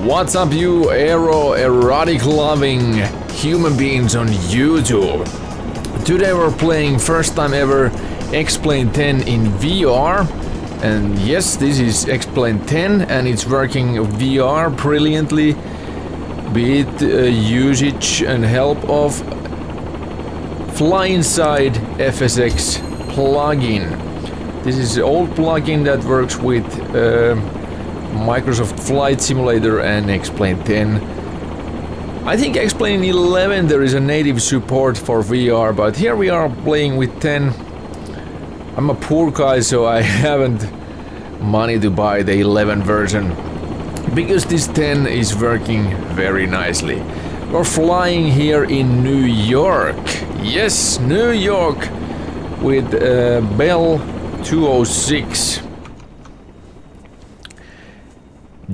What's up, you erotic loving human beings on YouTube? Today we're playing first time ever X-Plane 10 in VR. And yes, this is X-Plane 10 and it's working VR brilliantly with usage and help of FlyInside FSX plugin. This is an old plugin that works with Microsoft Flight Simulator and X-Plane 10. I think X-Plane 11 there is a native support for VR, but here we are playing with 10. I'm a poor guy, so I haven't money to buy the 11 version because this 10 is working very nicely. We're flying here in New York. Yes, New York with Bell 206.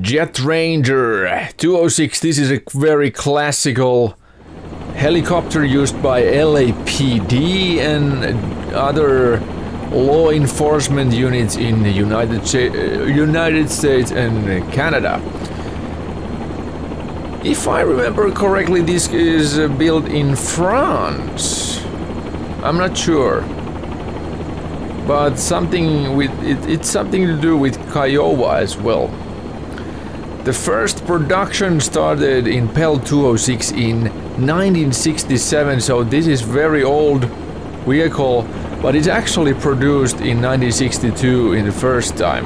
Jet Ranger 206. This is a very classical helicopter used by LAPD and other law enforcement units in the United States and Canada. If I remember correctly, this is built in France. I'm not sure, but something with it's something to do with Kiowa as well. The first production started in Bell 206 in 1967, so this is very old vehicle, but it's actually produced in 1962 in the first time.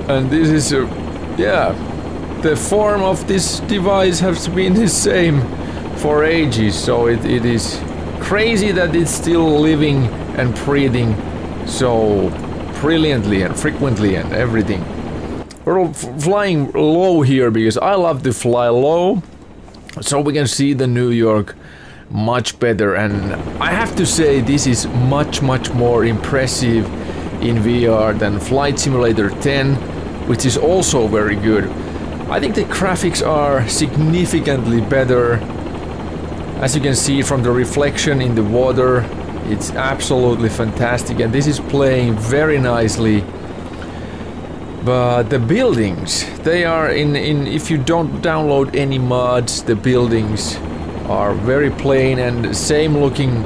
And this is yeah, the form of this device has been the same for ages, so it is crazy that it's still living and breathing so brilliantly and frequently and everything. We're flying low here because I love to fly low, so we can see the New York much better, and I have to say this is much more impressive in VR than Flight Simulator 10, which is also very good. I think the graphics are significantly better. As you can see from the reflection in the water, it's absolutely fantastic, and this is playing very nicely. But the buildings, they are in if you don't download any mods, the buildings are very plain and same looking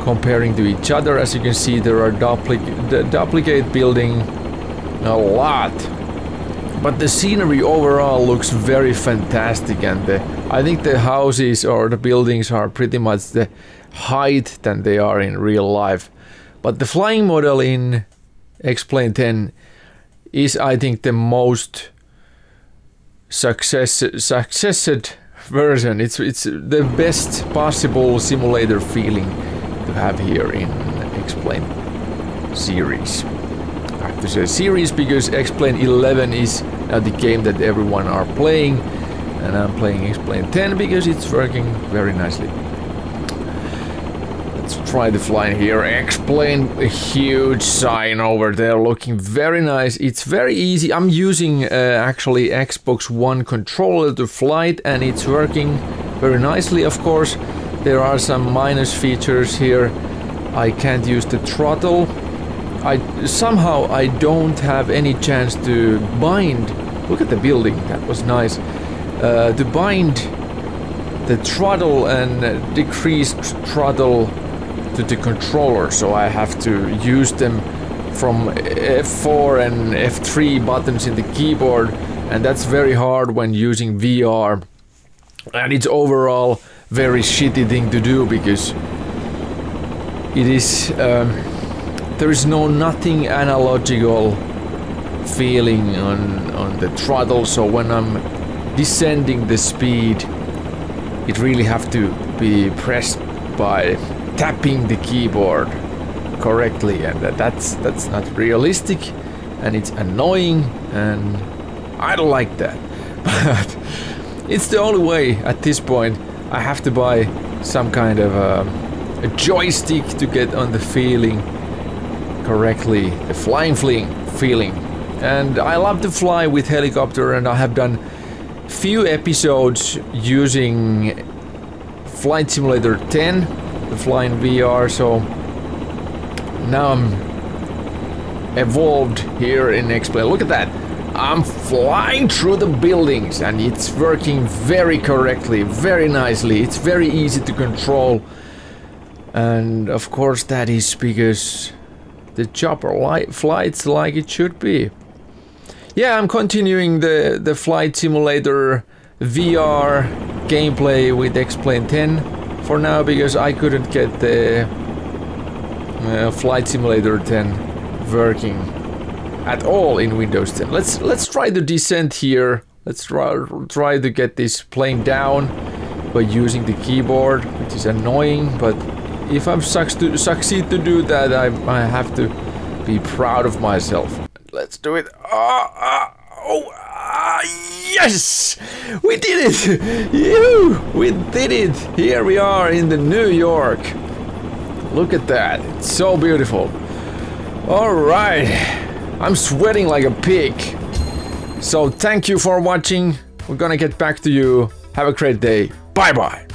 comparing to each other. As you can see, there are duplicate building a lot. But the scenery overall looks very fantastic, and I think the houses or the buildings are pretty much the height than they are in real life. But the flying model in X-Plane 10 is, I think, the most successed version. It's the best possible simulator feeling to have here in X-Plane series. I have to say series because X-Plane 11 is now the game that everyone are playing, and I'm playing X-Plane 10 because it's working very nicely. Let's try the flying here. X-Plane, a huge sign over there, looking very nice. It's very easy. I'm using actually Xbox One controller to fly it, and it's working very nicely. Of course, there are some minus features here. I can't use the throttle. Somehow I don't have any chance to bind. Look at the building, that was nice. To bind the throttle and decrease throttle to the controller, so I have to use them from F4 and F3 buttons in the keyboard, and that's very hard when using VR, and it's overall very shitty thing to do because it is there is nothing analogical feeling on the throttle, so when I'm descending the speed it really have to be pressed by tapping the keyboard correctly, and that's not realistic, and it's annoying, and I don't like that. But it's the only way at this point. I have to buy some kind of a joystick to get on the feeling correctly, the flying feeling. And I love to fly with helicopter, and I have done few episodes using Flight Simulator 10, the flying VR, so now I'm evolved here in X-Plane. Look at that! I'm flying through the buildings and it's working very correctly, very nicely. It's very easy to control. And of course that is because the chopper flights like it should be. Yeah, I'm continuing the Flight Simulator VR gameplay with X-Plane 10 for now because I couldn't get the Flight Simulator 10 working at all in Windows 10. Let's try the descent here. Let's try to get this plane down by using the keyboard, which is annoying, but if I succeed to do that, I have to be proud of myself. Let's do it. Yes! We did it! We did it! Here we are in the New York. Look at that. It's so beautiful. Alright. I'm sweating like a pig. So thank you for watching. We're gonna get back to you. Have a great day. Bye bye.